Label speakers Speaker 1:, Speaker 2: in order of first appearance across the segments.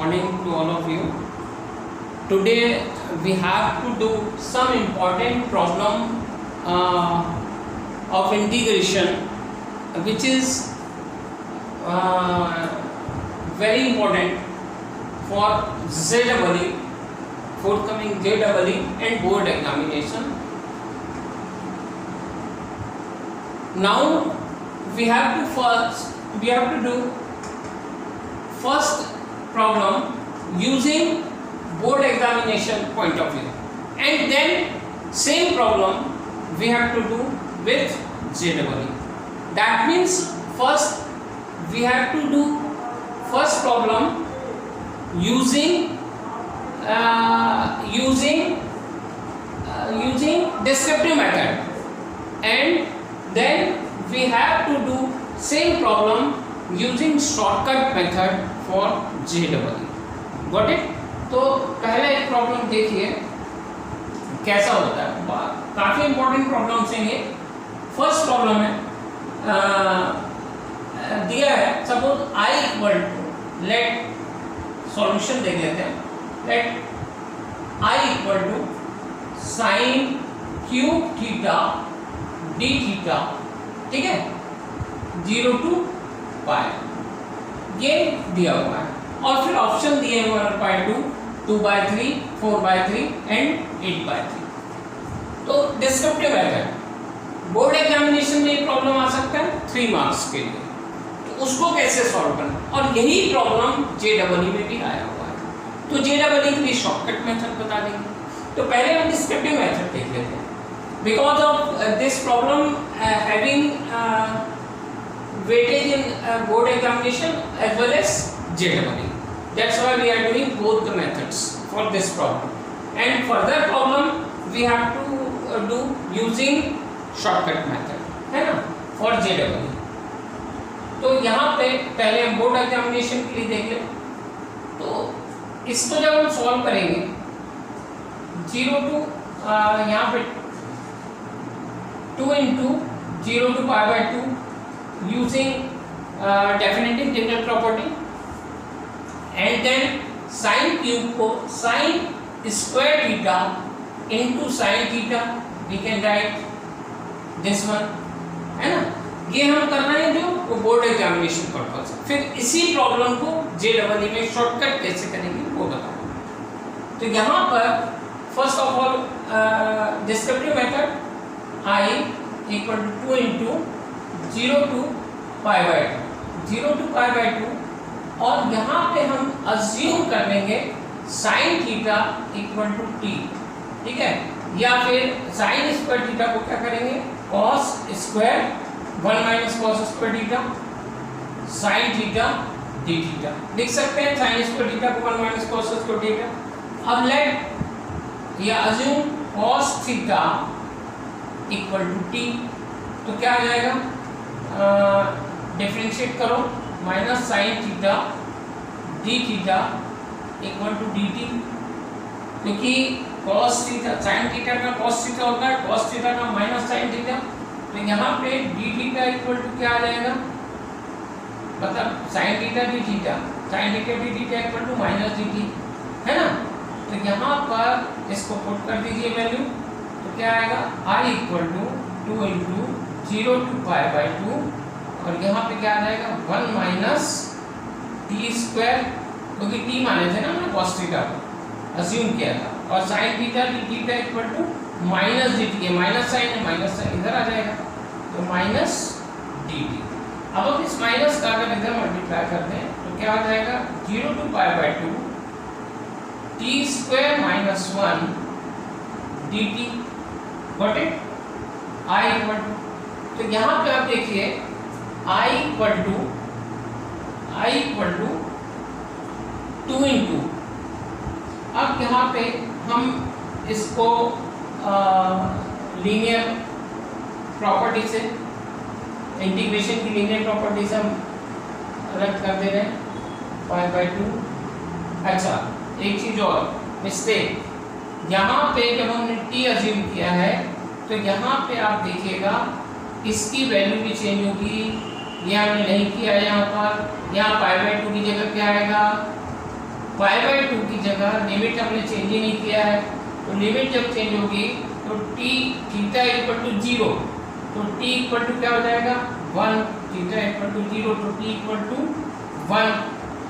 Speaker 1: morning to all of you. Today we have to do some important problem of integration, which is very important for JEE, forthcoming JEE and board examination. Now we have to do first problem using board examination point of view, and then same problem we have to do with JEE. That means first we have to do first problem using descriptive method, and then we have to do same problem using shortcut method for JEE. Got it? तो पहले एक problem देखिए कैसा होता है. काफी important problems हैं ये. फर्स्ट प्रॉब्लम है दिया है, suppose I equal to, let solution देख लेते हैं. Let I equal to sine cube theta d theta, ठीक है, 0 to पाई, ये दिया हुआ है. और फिर ऑप्शन दिए हुए हैं 1/2, 2/3, 4/3 एंड 8/3. तो डिस्क्रिप्टिव मेथड बोर्ड एग्जामिनेशन में ये प्रॉब्लम आ सकता है 3 मार्क्स के लिए. तो उसको कैसे सॉल्व करना, और यही प्रॉब्लम JEE में भी आया हुआ है. तो JEE के लिए शॉर्टकट मेथड बता देंगे. तो पहले हम डिस्क्रिप्टिव मेथड देख लेते हैं. Because of this problem having weightage in board examination as well as JEE, that's why we are doing both the methods for this problem. And further problem we have to do using shortcut method, है ना, for JEE. तो यहाँ पे पहले हम board examination के लिए देख लें. तो इसको जब हम सॉल्व करेंगे 0 to यहाँ पे 2 into 0 to pi/2 using definitive general property, and then sin cube को sin square theta into sin theta we can write this one, है ना. ये हम करना है जो बोर्ड एग्जामिनेशन पर्पस. फिर इसी प्रॉब्लम को JEE में शॉर्टकट कैसे करेंगे वो बताऊंगा. तो यहाँ पर first of all descriptive method I equal to 2 into 0 to pi/2, 0 to pi/2, और यहाँ पे हम अज्यूम कर लेंगे sine theta equal to t, ठीक है, या फिर साइन स्क्वायर थीटा को क्या करेंगे cos square 1 minus cos square theta sine theta d theta लिख सकते हैं. साइन स्क्वायर थीटा को 1 माइनस कॉस स्क्वायर थीटा. अब लेट या assume cos theta equal to t, तो क्या आ जाएगा, डिफरेंशिएट करो, minus sine theta d theta equal to d t, क्योंकि कॉस थीटा साइन थीटा का कॉस थीटा होता है, कॉस थीटा का माइनस साइन थीटा. तो यहाँ पे डी थीटा इक्वल टू क्या आ जाएगा, मतलब sine theta d theta, sine theta d theta equal to minus d t, है ना. तो यहाँ पर इसको पुट कर दीजिए वैल्यू, तो क्या आएगा I equal to 2 into 0 to pi/2, और यहाँ पे क्या आ जाएगा 1 माइनस टी स्क्वायर, क्योंकि टी माने थे ना हमने कॉस थीटा को अज्यूम किया था, और sine theta d theta equal to minus d t, minus sine है, माइनस साइन इधर आ जाएगा, तो माइनस डी टी. अब हम इस माइनस का अगर इधर मल्टीप्लाई करते हैं तो क्या आ जाएगा 0 to pi/2 t square minus 1 d t. Got it? I equal to, तो यहाँ पे आप देखिए I इक्वल टू 2 इंटू, अब यहाँ पे हम इसको लीनियर प्रॉपर्टी से, इंटीग्रेशन की लीनियर प्रॉपर्टी से हम रद्द कर दे रहे हैं pi/2. अच्छा, एक चीज और मिस्टेक, यहाँ पे जब हमने t अज्यूम किया है तो यहाँ पे आप देखिएगा इसकी वैल्यू भी चेंज होगी, ये हमने नहीं किया. यहाँ पर यहाँ pi/2 की जगह क्या आएगा पाई/2 की जगह लिमिट हमने चेंज ही नहीं किया है, तो लिमिट जब चेंज होगी तो t थीटा इक्वल टू 0, तो t इक्वल टू क्या हो जाएगा 1, थीटा इक्वल टू 0 तो t इक्वल टू 1,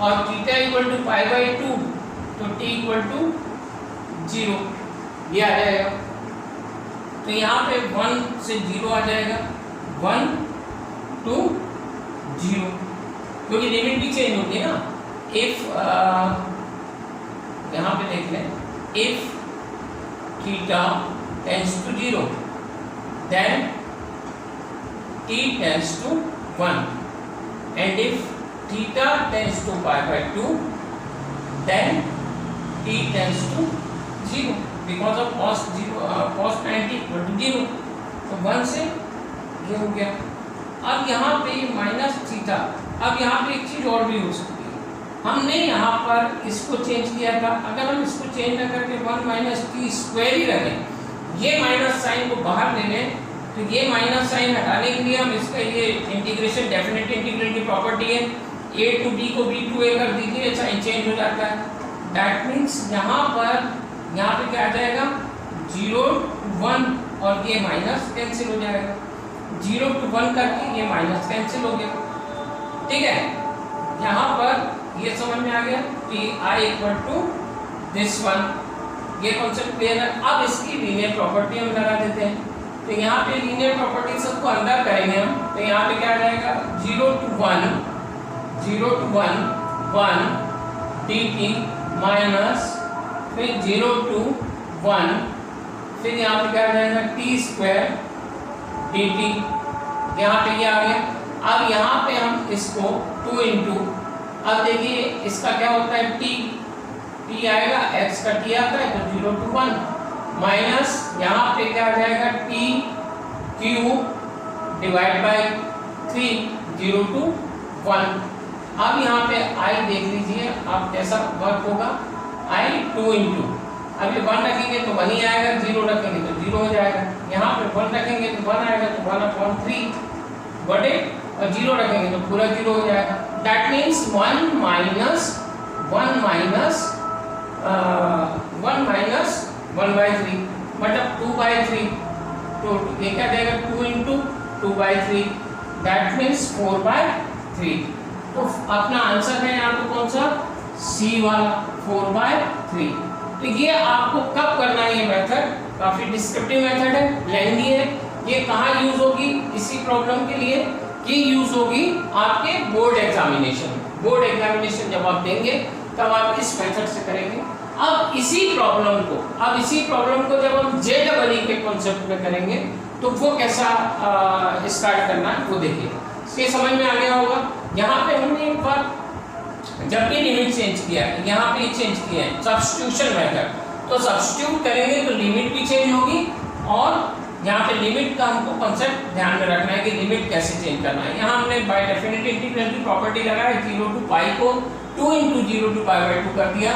Speaker 1: और थीटा इक्वल टू पाई/2 तो t इक्वल टू 0, ये आ जाएगा। तो यहाँ पे 1 से 0 आ जाएगा, 1 to 0, क्योंकि लिमिट भी चेंज होगी ना। इफ यहाँ पे देख लें, if theta tends to 0 then t tends to 1, and if theta tends to pi by two then t tends to 0 because of cos 90 equal to 0, तो 1 से ये हो गया। अब यहाँ पे माइनस थीटा, अब यहाँ पे एक चीज और भी हो सकती है, हमने यहाँ पर इसको चेंज किया था, अगर हम इसको चेंज न करके 1 माइनस टी स्क्वायर ही रखें, ये माइनस साइन को बाहर ले लें, तो ये माइनस साइन हटाने के लिए हम इसका ये इंटीग्रेशन डेफिनेट इंटीग्रल की प्रॉपर्टी है, a टू b को b टू a कर दीजिए, साइन चेंज हो जाता है। दैट मीन्स यहाँ पे क्या आ जाएगा 0 to 1, और ये माइनस कैंसिल हो जाएगा, 0 to 1 करके ये माइनस कैंसिल हो गया, ठीक है। यहाँ पर ये समझ में आ गया कि i equal to this one, ये कॉन्सेप्ट क्लियर है। अब इसकी लीनियर प्रॉपर्टी हम लगा देते हैं, तो यहाँ पे लीनियर प्रॉपर्टी सबको अंदर करेंगे हम, तो यहाँ पे क्या आ जाएगा 0 to 1 dt माइनस फिर 0 to 1, फिर यहाँ पे क्या आ जाएगा t स्क्वायर dt, यहाँ पे ये आ गया। अब यहाँ पे हम इसको 2 इंटू, अब देखिए इसका क्या होता है t आएगा, x का t आता है तो 0 to 1 माइनस यहाँ पे क्या आ जाएगा t cube divide by 3, 0 to 1। अब यहाँ पे i देख लीजिए आप कैसा वर्क होगा, i 2 इंटू, अब ये 1 रखेंगे तो 1 ही आएगा, 0 रखेंगे तो 0 हो जाएगा, यहाँ पे 1 रखेंगे तो 1 आएगा, तो 1/3 बटे, और 0 रखेंगे तो पूरा 0 हो जाएगा। दैट मीन्स 1 माइनस 1/3 मतलब 2/3, तो ये क्या देगा 2 इंटू 2/3, दैट मीन्स 4/3। तो अपना आंसर है यहाँ पे कौन सा, सी वाला 4/3। तो ये आपको कब करना है, ये मेथड काफी डिस्क्रिप्टिव मेथड है, लेंथी है, ये कहाँ यूज होगी इसी प्रॉब्लम के लिए, ये यूज होगी आपके बोर्ड एग्जामिनेशन जब आप देंगे तब आप इस मेथड से करेंगे। अब इसी प्रॉब्लम को जब हम JEE के कॉन्सेप्ट में करेंगे तो वो कैसा स्टार्ट करना है वो देखिए, इसके समझ में आ गया होगा। यहाँ पे हमने एक बार जब भी लिमिट चेंज किया है, यहाँ पे चेंज किया है सब्स्टिट्यूशन मेथड, तो सब्स्टिट्यूट करेंगे तो लिमिट भी चेंज होगी, और यहाँ पे लिमिट का हमको कॉन्सेप्ट ध्यान में रखना है कि लिमिट कैसे चेंज करना है। यहाँ हमने बाय डेफिनेट इंटीग्रल की प्रॉपर्टी लगाया, 0 to पाई को 2 इंटू 0 to पाई/2 कर दिया,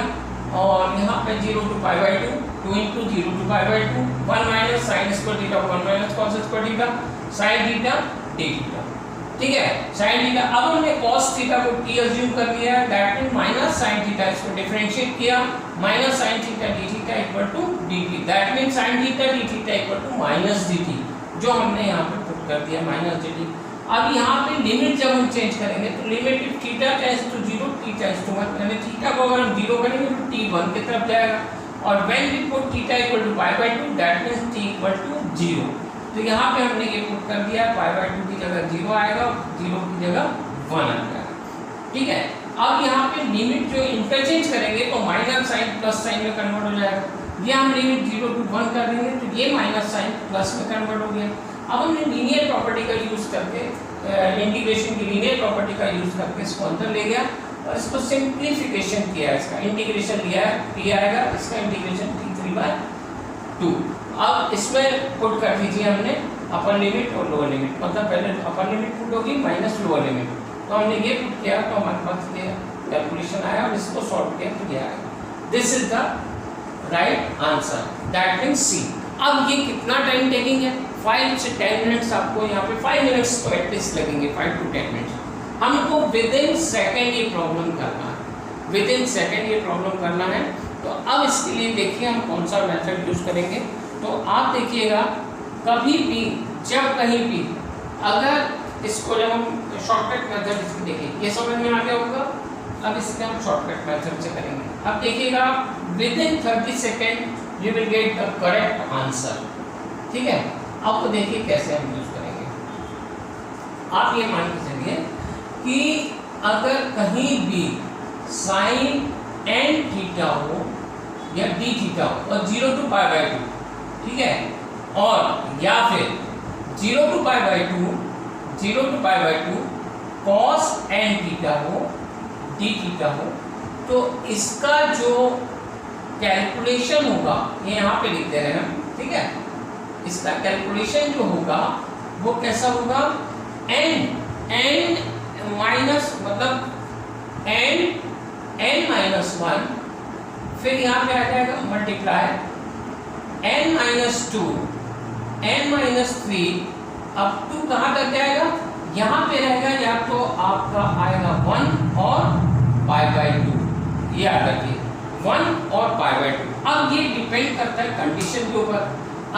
Speaker 1: और यहाँ पे 0 to pi 2 into 0 to pi 1 minus sine square theta 1 minus cos square theta sine theta d theta, ठीक है, साइन थीटा। अब हमने cos थीटा को t अज्यूम कर लिया है, that mean minus sine theta, इसको डिफरेंशिएट किया, minus sine theta d theta equal to dt, that mean sine theta d theta equal to minus dt, जो हमने यहाँ पे पुट कर दिया माइनस dt। अब यहाँ पे लिमिट जब हम चेंज करेंगे तो limit if theta tends to 0 t tends to 1, यानी थीटा को अगर हम 0 करेंगे तो t 1 की तरफ जाएगा, और when we put theta equal to pi by two that means t equal to 0, तो यहाँ पे हमने ये पुट कर दिया, पाई/2 की जगह 0 आएगा, 0 की जगह 1 आ जाएगा, ठीक है। अब यहाँ पे लिमिट जो इंटरचेंज करेंगे तो माइनस साइन प्लस साइन में कन्वर्ट हो जाएगा, ये हम लिमिट 0 to 1 कर देंगे तो ये माइनस साइन प्लस में कन्वर्ट हो गया। अब हमने लीनियर प्रॉपर्टी का यूज करके, इंटीग्रेशन की लीनियर प्रॉपर्टी का यूज करके इसको अंदर ले गया और इसको सिंप्लीफिकेशन किया, इसका इंटीग्रेशन लिया है, t आएगा, इसका इंटीग्रेशन t3/2। अब इसमें पुट कर दीजिए हमने अपर लिमिट और लोअर लिमिट, मतलब पहले अपर लिमिट पुट होगी माइनस लोअर लिमिट, तो हमने ये पुट किया तो हमारे पास ये कैलकुलेशन आया, और इसको सॉल्व किया तो ये आएगा। This is the right answer, that means C. अब ये कितना टाइम टेकिंग है, 5 से 10 मिनट्स, आपको यहाँ पे 5 मिनट्स तो एटलीस्ट लगेंगे, 5 to 10 मिनट्स। हमको विद इन सेकेंड ये प्रॉब्लम करना है, विद इन सेकेंड ये प्रॉब्लम करना है। तो अब इसके लिए देखिए हम कौन सा मेथड यूज करेंगे। तो आप देखिएगा कभी भी जब कहीं भी अगर इसको जब हम शॉर्टकट मेथड इसकी देखिए ये समझ में आ गया होगा। अब इसके हम शॉर्टकट मेथड से करेंगे। अब देखिएगा with in 30 second you will get the correct answer. ठीक है, अब तो देखिए कैसे हम यूज करेंगे। आप ये मान के चलिए कि अगर कहीं भी साइन एन थीटा हो या डी थीटा हो और 0 to π/2, ठीक है, और या फिर 0 to π/2 cos n थीटा हो डी थीटा हो, तो इसका जो कैलकुलेशन होगा ये यहाँ पे लिख दे रहे हैं हम। ठीक है, इसका कैलकुलेशन जो होगा वो कैसा होगा, n माइनस मतलब n माइनस 1, फिर यहाँ पे आ जाएगा मल्टीप्लाई n-2 n-3 अब 2 कहाँ तक जाएगा, यहाँ पे रहेगा या तो आपका आएगा 1 और π/2, ये याद रखिए 1 और π/2। अब ये डिपेंड करता है कंडीशन के ऊपर।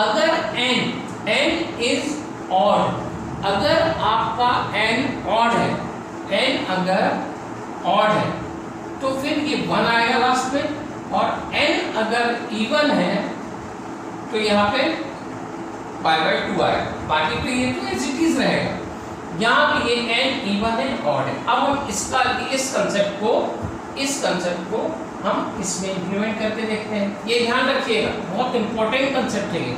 Speaker 1: अगर n इज ऑड, अगर आपका n ऑड है, n अगर ऑड है तो फिर ये 1 आएगा लास्ट में, और n अगर इवन है तो यहाँ पे π/2 आएगा। बाकी तो ये तो एज इट इज रहेगा। यहाँ पे ये n इवन है ऑड है। अब हम इस कंसेप्ट को हम इसमें इंप्लीमेंट करके देखते हैं। ये ध्यान रखिएगा, बहुत इंपॉर्टेंट कंसेप्ट है ये,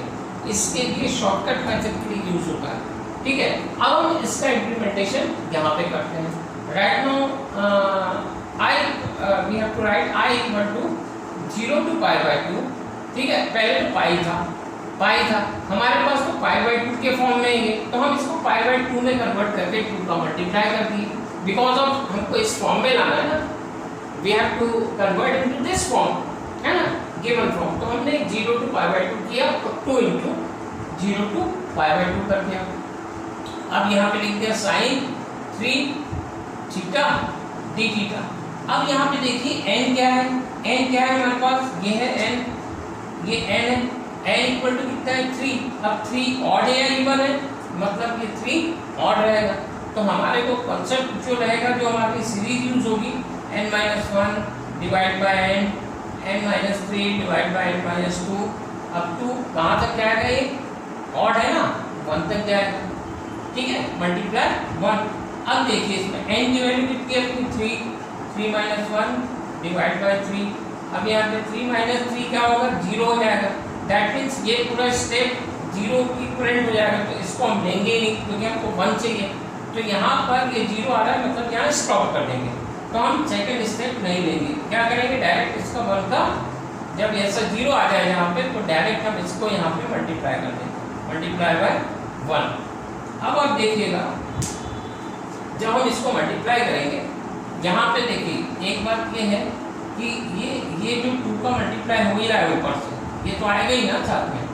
Speaker 1: इसके लिए शॉर्टकट मेथड के लिए यूज होता है। ठीक है, अब हम इसका इम्प्लीमेंटेशन यहाँ पे करते हैं। Right no we have to write i equal to 0 to π/2। ठीक है, पहले तो पाई था हमारे पास, तो π/2 के फॉर्म में ही है, तो हम इसको π/2 में कन्वर्ट करके 2 का मल्टीप्लाई कर दिए। बिकॉज ऑफ हमको इस फॉर्म में लाना है ना, we have to convert into this form, है ना, गिवन फॉर्म। तो हमने 0 to π/2 किया और 2 into 0 to π/2 कर दिया। अब यहाँ पे लिख दिया sin 3 थीटा डी थीटा। अब यहाँ पे देखिए n क्या है, n क्या है हमारे पास, ये है n, ये n है, n इक्वल टू कितना है 3। अब 3 ऑड है या इवन है, मतलब ये 3 ऑड रहेगा। तो हमारे को कॉन्सेप्ट जो रहेगा, जो हमारी सीरीज यूज होगी, n-1 divide by n-3 divide by n-2 अब 2 कहाँ तक जाएगा, ये ऑड है ना, 1 तक जाएगा। ठीक है, मल्टीप्लाई 1। अब देखिए इसमें n की वैल्यू कितनी है अपनी 3 -1 डिवाइड बाय 3। अब यहाँ पे 3 - 3 क्या होगा, 0 हो जाएगा। दैट मीन्स ये पूरा स्टेप 0 की इक्विवेलेंट हो जाएगा, तो इसको हम लेंगे ही नहीं क्योंकि हमको 1 चाहिए। तो यहाँ पर ये 0 आ रहा है, मतलब यहाँ स्टॉप कर देंगे। तो हम सेकंड स्टेप नहीं लेंगे, क्या करेंगे, डायरेक्ट इसका 1 का जब ऐसा 0 आ जाए यहाँ पे, तो डायरेक्ट हम इसको यहाँ पे मल्टीप्लाई कर देंगे, मल्टीप्लाई बाय 1। अब आप देखिएगा जब हम इसको मल्टीप्लाई करेंगे, यहाँ पे देखिए एक बात ये है कि ये जो 2 का मल्टीप्लाई हो ही रहा है ऊपर से, ये तो आएगा ही ना साथ में।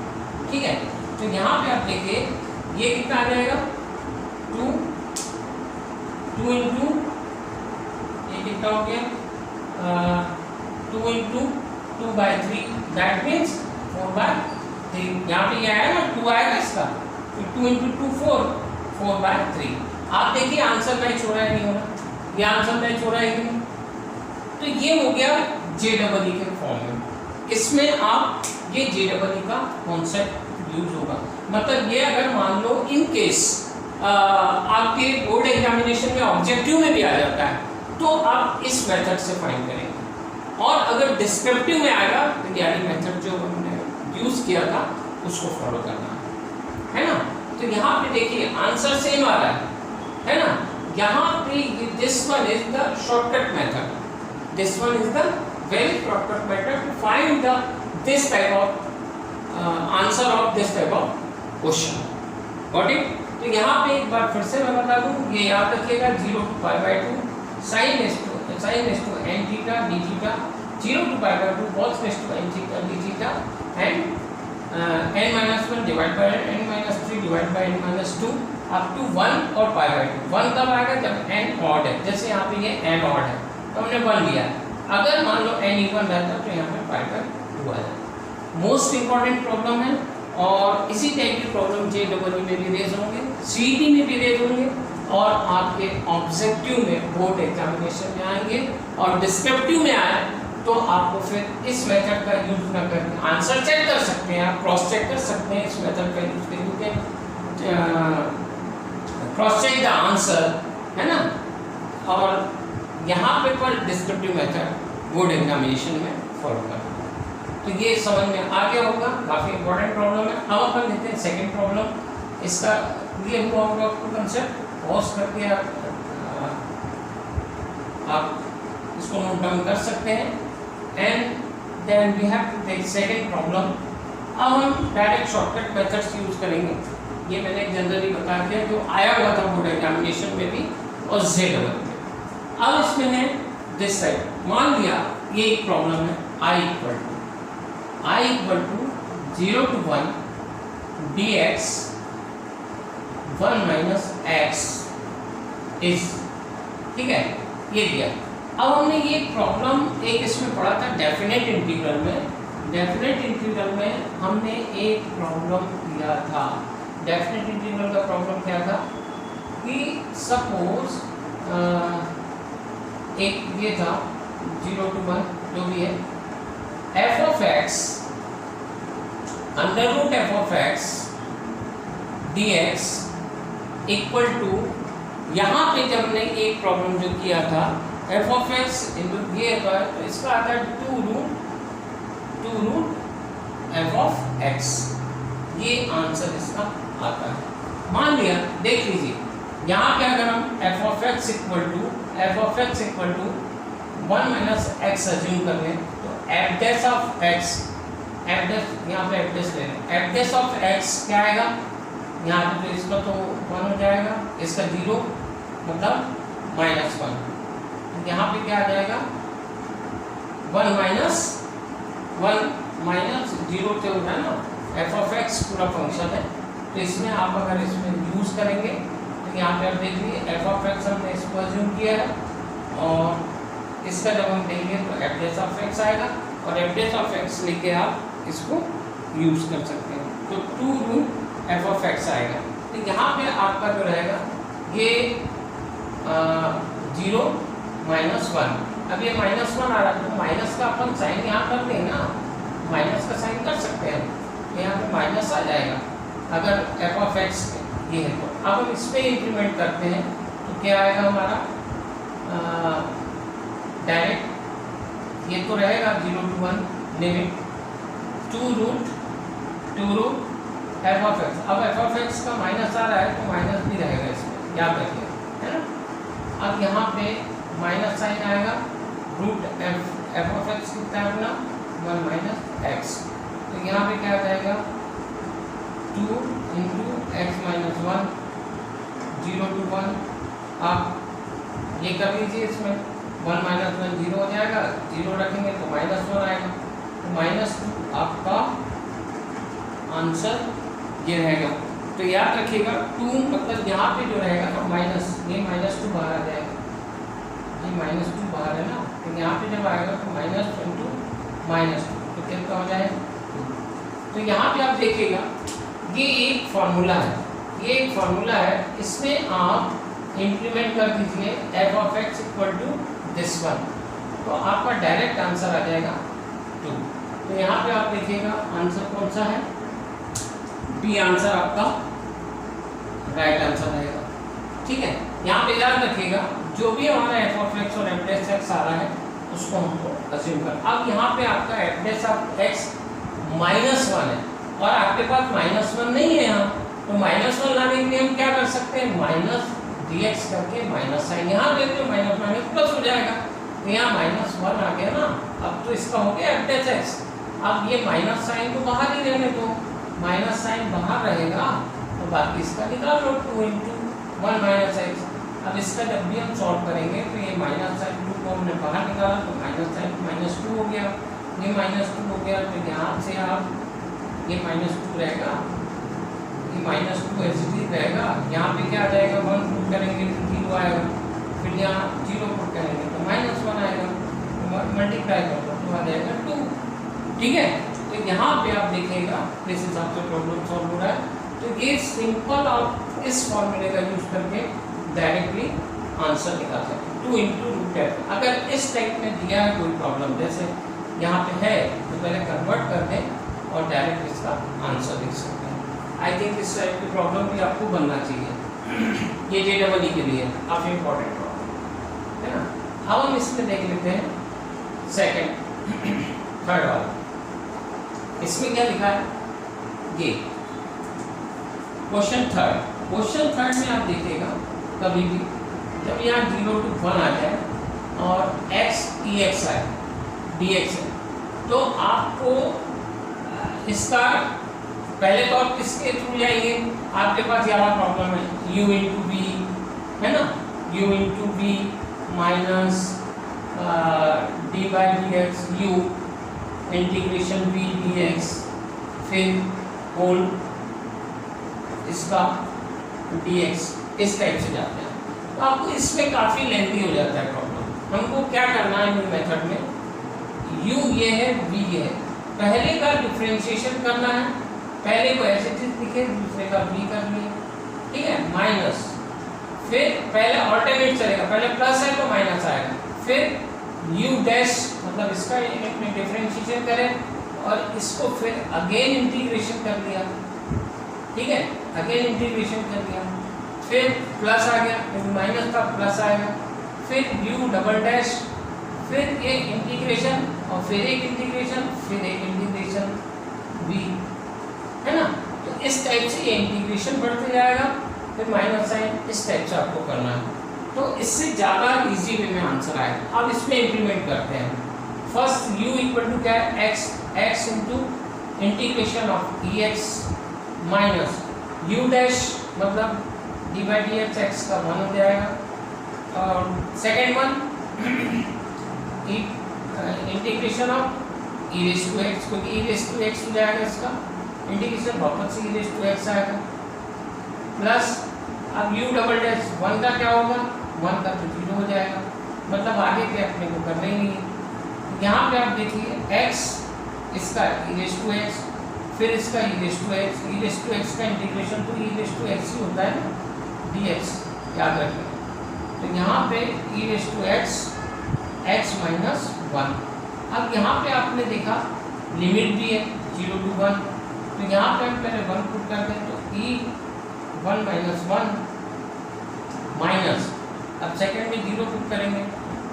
Speaker 1: ठीक है, तो यहाँ पे आप देखिए ये कितना आ जाएगा, 2 इंटू ये कितना हो गया 2 इंटू 2/3, दैट मीन्स 4/3। यहाँ पे ये आया ना 2 आएगा इसका, तो 2 इंटू 2 4/3। आप देखिए आंसर मैच हो रहा है नहीं हो रहा, ये आंसर मैच हो रहा है कि नहीं। तो ये हो गया JEE के फॉर्म में। इसमें आप ये JEE का कॉन्सेप्ट यूज होगा। मतलब ये अगर मान लो इन केस आपके बोर्ड एग्जामिनेशन में ऑब्जेक्टिव में भी आ जाता है, तो आप इस मेथड से फाइंड करेंगे। और अगर डिस्क्रिप्टिव में आएगा तो यानी मेथड जो हमने यूज किया था उसको फॉलो करना है ना। तो यहाँ पे देखिए आंसर सेम आ रहा है ना। यहाँ पे this one is the shortcut method, this one is the very shortcut method to find the this type of answer of this type of question. Got it. तो यहाँ पे एक बार फिर से मैं बता दूँ, ये याद रखिएगा 0 to π/2 sin s to n theta d theta, 0 to π/2 cos s to n theta d theta, and n-1 divide by n-3 divide by n-2 up to 1 और π/2। 1 तब आएगा जब n ऑड है, जैसे यहाँ पे ये n ऑड है तो हमने 1 लिया। अगर मान लो n इक्वल रहता तो यहाँ पे पाई बाय 2 आ जाता। मोस्ट इंपॉर्टेंट प्रॉब्लम है और इसी टाइप की प्रॉब्लम JEE में भी रेज होंगे, CET में भी रेज होंगे और आपके ऑब्जेक्टिव में बोर्ड एग्जामिनेशन में आएंगे और डिस्क्रिप्टिव में आए तो आपको फिर इस मेथड का यूज न करके आंसर चेक कर सकते हैं, आप क्रॉस चेक कर सकते हैं। इस मेथड का यूज करके क्रॉस चेक द आंसर, है ना। और यहाँ पे पर डिस्क्रिप्टिव मेथड बोर्ड एग्जामिनेशन में फॉलो करना। तो ये समझ में आ गया होगा, काफ़ी इंपॉर्टेंट प्रॉब्लम है। अब अपन लेते हैं सेकेंड प्रॉब्लम। इसका क्लियर हुआ होगा आपको कंसेप्ट, पॉज करके आप इसको नोट डाउन कर सकते हैं। And then we have to take second problem. अब हम डायरेक्ट शॉर्टकट मेथड्स यूज करेंगे। ये मैंने जनरली बता दिया जो आया हुआ था बोर्ड एग्जामिनेशन में भी और Z लेवल में। अब इसमें है दिस साइड, मान लिया ये एक प्रॉब्लम है I equal to 0 to 1 dx 1 minus x is, ठीक है, ये दिया। अब हमने ये प्रॉब्लम एक इसमें पढ़ा था डेफिनेट इंटीग्रल में। डेफिनेट इंटीग्रल में हमने एक प्रॉब्लम किया था। डेफिनेट इंटीग्रल का प्रॉब्लम क्या था कि सपोज एक ये था 0 to 1 जो भी है f of x under root f of x dx equal to, यहाँ पे जब हमने एक प्रॉब्लम जो किया था f of x ये तो इसका आता है 2 रूट f of x, ये आंसर इसका आता है। मान लिया, देख लीजिए यहाँ पे अगर हम f of x equal to 1 minus x अज्यूम कर लें तो f dash of x, f dash यहाँ पे f dash ले लें, f dash of x क्या आएगा, यहाँ पे तो इसका तो 1 हो जाएगा, इसका 0 मतलब -1, यहाँ पे क्या आ जाएगा 1 माइनस 0 से होता है ना। f of x पूरा फंक्शन है तो इसमें आप अगर इसमें यूज करेंगे तो यहाँ पे आप देख लीजिए f of x हमने इसको अज्यूम किया है और इसका जब हम देंगे तो f dash of x आएगा और f dash of x लेके आप इसको यूज कर सकते हैं तो 2 रूट f of x आएगा। तो यहाँ पे आपका जो रहेगा ये 0 -1, अब ये -1 आ रहा है तो माइनस का अपन साइन यहाँ कर दें ना, माइनस का साइन कर सकते हैं तो यहाँ पे माइनस आ जाएगा अगर f of x ये है। तो अब हम इस पर इंक्रीमेंट करते हैं तो क्या आएगा हमारा डायरेक्ट ये तो रहेगा 0 to 1 limit 2 root f of x। अब f of x का माइनस आ रहा है तो माइनस भी रहेगा इसमें, याद रखिए, है ना। अब यहाँ पे माइनस साइन आएगा, रूट f of x कितना है अपना 1 minus x, तो यहाँ पे क्या आ जाएगा 2 into x minus 1 0 to 1। आप ये कर लीजिए, इसमें 1 minus 1 0 हो जाएगा, 0 रखेंगे तो -1 आएगा तो -2 आपका आंसर ये रहेगा। तो याद रखिएगा 2 मतलब यहाँ पे जो रहेगा ना माइनस, ये -2 बाहर आ जाएगा, ये -2 बाहर है ना, तो यहाँ पे जब आएगा तो -1 into -2 तो कितना हो जाएगा। तो यहाँ पे आप देखिएगा ये एक फॉर्मूला है, ये एक फॉर्मूला है, इसमें आप इंप्लीमेंट कर दीजिए f of x equal to this one तो आपका डायरेक्ट आंसर आ जाएगा 2। तो यहाँ पे आप देखिएगा आंसर कौन सा है, बी आंसर आपका राइट आंसर रहेगा, ठीक है। यहाँ पे याद रखिएगा जो भी हमारा f of x और f dash x आ रहा है उसको हमको अज्यूम कर। अब यहाँ पे आपका f dash of x -1 है और आपके पास -1 नहीं है यहाँ, तो -1 लाने के लिए हम क्या कर सकते हैं माइनस dx करके माइनस साइन यहाँ देते हो, माइनस माइनस प्लस हो जाएगा तो यहाँ -1 आ गया ना। अब तो इसका हो गया f dash x। अब ये माइनस साइन तो बाहर ही रहने दो, माइनस साइन बाहर रहेगा तो बाकी इसका निकाल लो 2 into 1 minus x। अब इसका जब भी हम सॉल्व करेंगे तो ये माइनस साइन 2 को हमने बाहर निकाला तो माइनस साइन -2 हो गया, ये -2 हो गया तो यहाँ से आप ये -2 रहेगा, ये -2 ऐसे ही रहेगा, यहाँ पे क्या आ जाएगा 1 पुट करेंगे तो 0 आएगा, फिर यहाँ 0 पुट करेंगे तो -1 आएगा, तो मल्टीप्लाई कर दो तो आ जाएगा 2। ठीक है, तो यहाँ पे आप देखिएगा जिस हिसाब से प्रॉब्लम सॉल्व हो रहा है, तो ये सिंपल आप इस फॉर्मूले का यूज करके डायरेक्टली आंसर निकाल सकते हैं। 2 × √f। अगर इस टाइप में दिया है कोई प्रॉब्लम, जैसे यहाँ पे है, तो पहले कन्वर्ट कर दें और डायरेक्ट इसका आंसर लिख सकते हैं। आई थिंक इस टाइप की प्रॉब्लम भी आपको बनना चाहिए। ये JEE के लिए काफ़ी इंपॉर्टेंट प्रॉब्लम है ना। अब हम इसमें देख लेते हैं सेकंड थर्ड वाला। इसमें क्या लिखा है, ये क्वेश्चन थर्ड में आप देखिएगा कभी भी जब यहाँ 0 to 1 आ जाए और x ex आए dx है, तो आपको इसका पहले तो आप किसके थ्रू जाएंगे, आपके पास यहाँ प्रॉब्लम है u × v है ना, u × v minus d/dx u integration v dx, फिर होल इसका dx, इस टाइप से जाते हैं। तो आपको इसमें काफ़ी लेंथी हो जाता है प्रॉब्लम। हमको क्या करना है इन मेथड में, u ये है v ये है, पहले का डिफरेंशिएशन करना है, पहले को ऐसे चीज लिखे, दूसरे का v कर लिए, ठीक है, माइनस, फिर पहले ऑल्टरनेट चलेगा, पहले प्लस है तो माइनस आएगा, फिर u डैश मतलब इसका में डिफरेंशिएशन करें और इसको फिर अगेन इंटीग्रेशन कर लिया, ठीक है, अगेन इंटीग्रेशन कर लिया, फिर प्लस आ गया, माइनस था प्लस आएगा, फिर u डबल डैश, फिर ये इंटीग्रेशन और फिर एक इंटीग्रेशन, फिर एक इंटीग्रेशन v, है ना। तो इस टाइप से ये इंटीग्रेशन बढ़ते जाएगा, फिर माइनस साइन, इस टाइप से आपको करना है। तो इससे ज़्यादा इजी वे में आंसर आएगा। अब इसमें इंप्लीमेंट करते हैं। फर्स्ट u इक्वल टू क्या है, x into integration of ex minus u dash मतलब d/dx x का 1 हो जाएगा, और second one integration of e⁻x, क्योंकि e⁻x हो जाएगा इसका इंटीग्रेशन, वापस से e⁻x आएगा, प्लस अब u डबल डैश 1 का क्या होगा, 1 का तो 0 हो जाएगा, मतलब आगे के अपने को करना ही नहीं है। यहाँ पे आप देखिए x इसका e⁻x, फिर इसका e⁻x का इंटीग्रेशन तो e⁻x ही होता है ना, dx याद रखिए। तो यहाँ पे e⁻x x माइनस 1। अब यहाँ पे आपने देखा लिमिट भी है 0 to 1, तो यहाँ पे हम पहले 1 पुट करते हैं, तो e1 माइनस 1 माइनस, अब सेकेंड में 0 पुट करेंगे,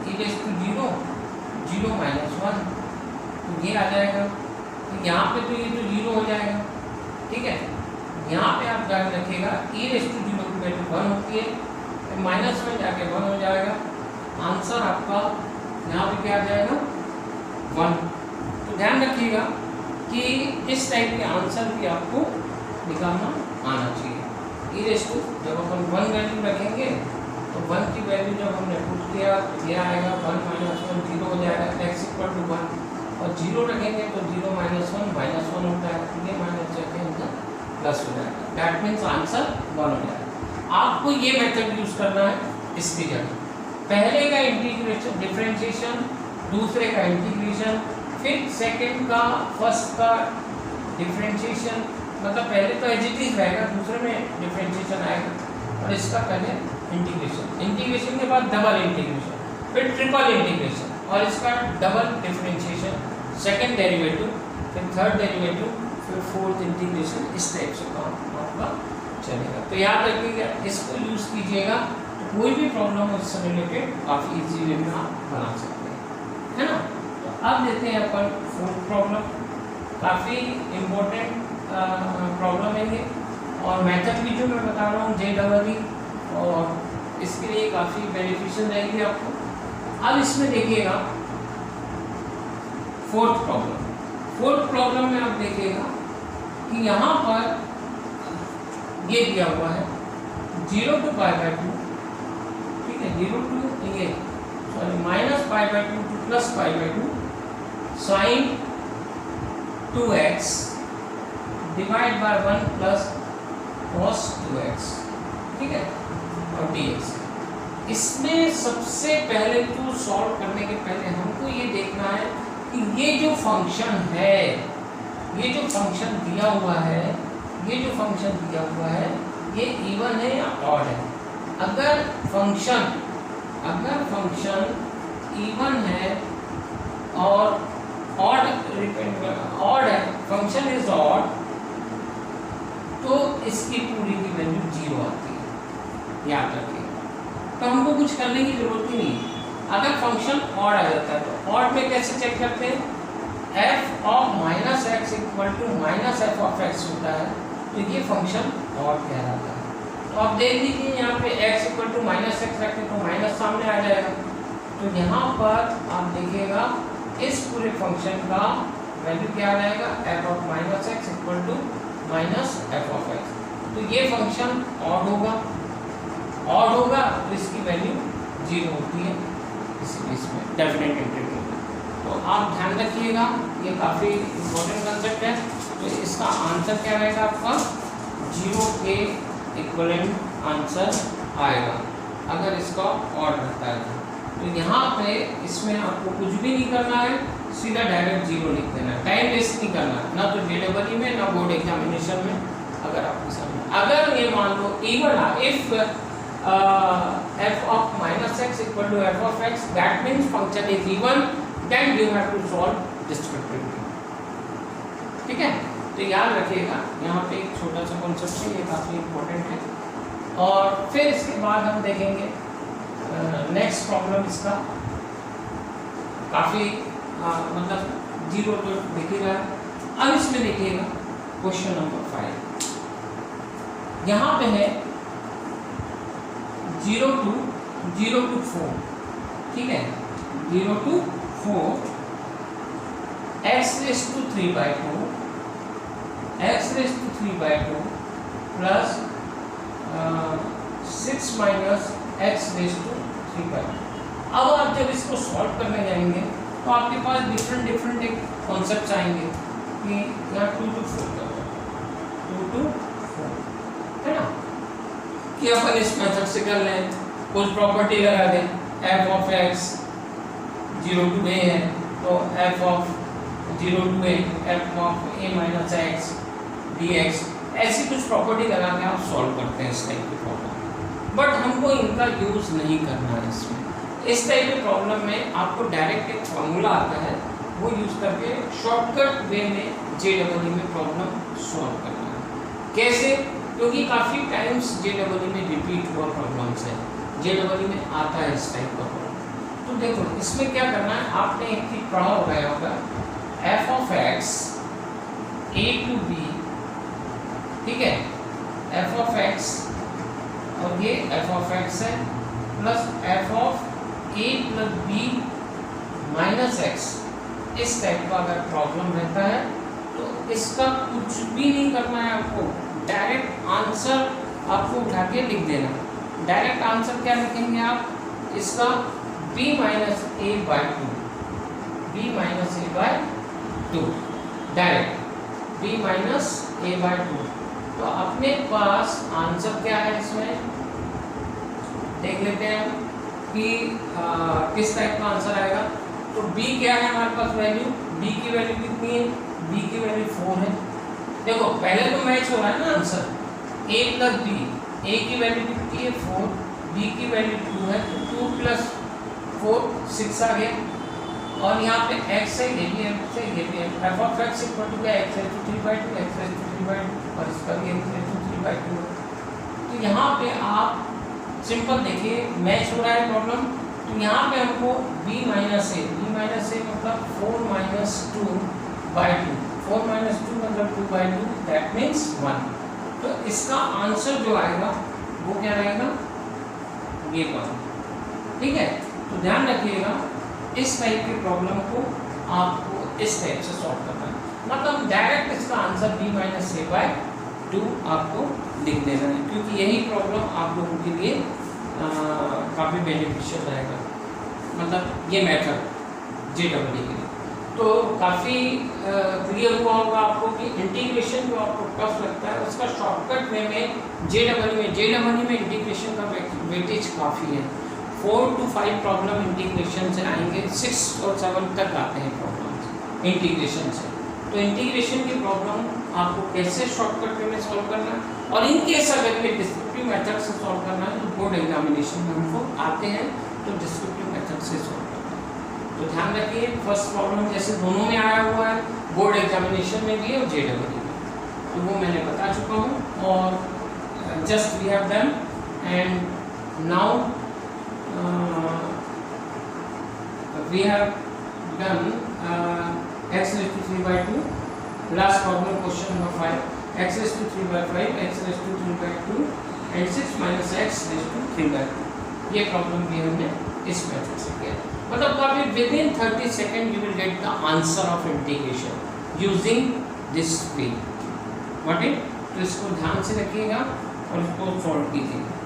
Speaker 1: e⁻0 0 माइनस 1, तो ये आ जाएगा। तो यहाँ पे तो ये तो 0 हो जाएगा, ठीक है। यहाँ पे आप ध्यान रखिएगा e⁻0 की वैल्यू 1 होती है, तो माइनस में जाके 1 हो जाएगा, आंसर आपका यहाँ पे क्या आ जाएगा 1। तो ध्यान रखिएगा कि इस टाइप के आंसर भी आपको निकालना आना चाहिए। e⁻, जब अपन 1 वैल्यू रखेंगे तो 1 की वैल्यू जब हमने पुट किया तो यह आएगा 1 माइनस 1 0 हो जाएगा, x इक्वल टू 1, और 0 रखेंगे तो 0 माइनस 1 माइनस 1 होता है, ये माइनस रखेंगे प्लस हो जाएगा, दैट मीन्स आंसर 1 हो जाएगा। आपको ये मेथड यूज करना है इसकी जगह, पहले का इंटीग्रेशन डिफरेंशिएशन, दूसरे का इंटीग्रेशन, फिर सेकंड का फर्स्ट का डिफरेंशिएशन, मतलब पहले तो एज इट इज रहेगा, दूसरे में डिफरेंशिएशन आएगा, और इसका पहले इंटीग्रेशन के बाद डबल इंटीग्रेशन, फिर ट्रिपल इंटीग्रेशन, और इसका डबल डिफरेंशिएशन, सेकंड डेरिवेटिव, फिर थर्ड डेरिवेटिव, फिर फोर्थ इंटीग्रेशन, इस टाइप से काम आपका चलेगा। तो याद रखिएगा, इसको यूज़ कीजिएगा, कोई भी प्रॉब्लम उससे रिलेटेड काफ़ी इजी वे में आप बना सकते हैं, है ना। तो अब देते हैं अपन फोर्थ प्रॉब्लम, काफ़ी इम्पोर्टेंट प्रॉब्लम है ये, और मेथड भी जो मैं बता रहा हूँ JEE, और इसके लिए काफ़ी बेनिफिशियल रहेगी आपको। अब इसमें देखिएगा फोर्थ प्रॉब्लम में आप देखिएगा कि यहाँ पर ये दिया हुआ है 0 to π/2, ठीक है, 0 to ये minus π/2 to plus π/2 sine 2x divide by 1 plus cos 2x, ठीक है, और dx। इसमें सबसे पहले तो सॉल्व करने के पहले हमको ये देखना है कि ये जो फंक्शन है, ये जो फंक्शन दिया हुआ है, ये जो फंक्शन दिया हुआ है, ये इवन है या ऑड है। अगर फंक्शन इवन है और ऑड है, फंक्शन इज ऑड, तो इसकी पूरी की वैल्यू 0 आती है, याद रखिए। तो हमको कुछ करने की जरूरत ही नहीं। अगर फंक्शन ऑड आ जाता है तो ऑड में कैसे चेक करते हैं, f of minus x equal to minus f of x होता है, तो ये फंक्शन ऑड कहलाता है। तो आप देख लीजिए यहाँ पे x equal to minus x रखें तो माइनस सामने आ जाएगा। तो यहाँ पर आप देखिएगा इस पूरे फंक्शन का वैल्यू क्या आ जाएगा, f of minus x equal to minus f of x. तो ये फंक्शन ऑड होगा, तो इसकी वैल्यू 0 होती है इसमें डेफिनेट इंटीग्रल में। तो आप ध्यान रखिएगा, ये काफ़ी इम्पोर्टेंट कंसेप्ट है। तो इसका आंसर क्या रहेगा आपका, 0 के इक्विवेलेंट आंसर आएगा अगर इसका ऑड रहता है। तो यहाँ पे इसमें आपको कुछ भी नहीं करना है, सीधा डायरेक्ट 0 लिख देना है, टाइम वेस्ट नहीं करना है, ना तो जेडबल में ना बोर्ड एग्जामिनेशन में। अगर आपके सामने अगर ये मान लो even if f of minus x equal to f of x, that means function is even, then you have to solve descriptively। ठीक है, तो याद रखिएगा यहाँ पे एक छोटा सा कॉन्सेप्ट है, ये काफ़ी इम्पोर्टेंट है। और फिर इसके बाद हम देखेंगे नेक्स्ट प्रॉब्लम, इसका काफ़ी मतलब 0 तो दिख ही रहा है। अब इसमें देखिएगा क्वेश्चन नंबर 5, यहाँ पे है 0 to 4, ठीक है, 0 to 4 x raised to 3/2 plus 6 minus x raised to 3/2। अब आप जब इसको सॉल्व करने जाएंगे तो आपके पास डिफरेंट एक कॉन्सेप्ट आएंगे कि यहाँ 2 to 4 का 2 to 4 है ना, कि अपन इस मेथड से कर लें, कुछ प्रॉपर्टी लगा दें, f of x 0 to a है तो f of 0 to a f of a minus x dx, ऐसी कुछ प्रॉपर्टी लगा के आप सॉल्व करते हैं इस टाइप की प्रॉब्लम। बट हमको इनका यूज़ नहीं करना है इसमें। इस टाइप की प्रॉब्लम में आपको डायरेक्ट एक फॉर्मूला आता है, वो यूज़ करके शॉर्टकट वे में जेडबल में प्रॉब्लम सॉल्व करना है। कैसे, क्योंकि काफ़ी टाइम्स जेडबल में रिपीट हुआ प्रॉब्लम्स है, जेडबल में आता है इस टाइप का प्रॉब्लम। तो देखो इसमें क्या करना है, आपने एक चीज पढ़ा होगा f of x a to b, ठीक है, f ऑफ x और ये f ऑफ x है plus f of a plus b minus x, इस टाइप का अगर प्रॉब्लम रहता है तो इसका कुछ भी नहीं करना है आपको, डायरेक्ट आंसर आपको उठा के लिख देना। डायरेक्ट आंसर क्या लिखेंगे आप, इसका b minus a by 2, b minus a by 2, direct b minus a by 2। तो अपने पास आंसर क्या है, इसमें देख लेते हैं कि किस टाइप का आंसर आएगा। तो b क्या है हमारे पास वैल्यू, b की वैल्यू कितनी है, b की वैल्यू 4 है। देखो पहले तो मैच हो रहा है ना answer, a plus b, a की वैल्यू कितनी है 4, b की वैल्यू 2 है, तो 2 प्लस 4 6 आ गया। और यहाँ पे x है, ये भी x है, ये भी है, f of x equal to क्या, x raise to 3/2, x raise to 3/2 और इसका भी x रेज़ टू 3/2। तो यहाँ पे आप सिंपल देखिए मैच हो रहा है प्रॉब्लम। तो यहाँ पे हमको b माइनस a मतलब 4 माइनस 2/2, 4 माइनस 2 मतलब 2/2, दैट मीन्स 1। तो इसका आंसर जो आएगा वो क्या रहेगा, ये 1, ठीक है। तो ध्यान रखिएगा इस टाइप की प्रॉब्लम को आपको इस टाइप से सॉल्व करना है, मतलब डायरेक्ट इसका answer b minus a by 2 आपको लिख देना है, क्योंकि यही प्रॉब्लम आप लोगों के लिए काफ़ी बेनिफिशियल रहेगा, मतलब ये मेथड जेडबल के लिए। तो काफ़ी क्लियर हुआ होगा आपको कि इंटीग्रेशन जो आपको टफ लगता है उसका शॉर्टकट वे में जेडबल में इंटीग्रेशन का वेटेज काफ़ी है। 4 to 5 प्रॉब्लम इंटीग्रेशन से आएंगे, 6 और 7 तक आते हैं प्रॉब्लम इंटीग्रेशन से। तो इंटीग्रेशन की प्रॉब्लम आपको कैसे शॉर्टकट में सॉल्व करना है, और इन केस अगर ये डिस्क्रिप्टिव मेथड से सॉल्व करना है तो बोर्ड एग्जामिनेशन में हमको आते हैं, तो डिस्क्रिप्टिव मेथड से सॉल्व करना है। तो ध्यान रखिए, फर्स्ट प्रॉब्लम जैसे दोनों में आया हुआ है, बोर्ड एग्जामिनेशन में भी और JEE में, तो वो मैंने बता चुका हूँ। और just we have done, and now we have done x raised to 3 by 2, last problem question number 5, x raised to 3 by 5, x raised to 3 by 2 and 6 minus x raised to 3 by 2। ये problem भी हमने इस method से किया, मतलब काफी within 30 second you will get the answer of integration using this way. What it, तो इसको ध्यान से रखिएगा और इसको सॉल्व कीजिएगा।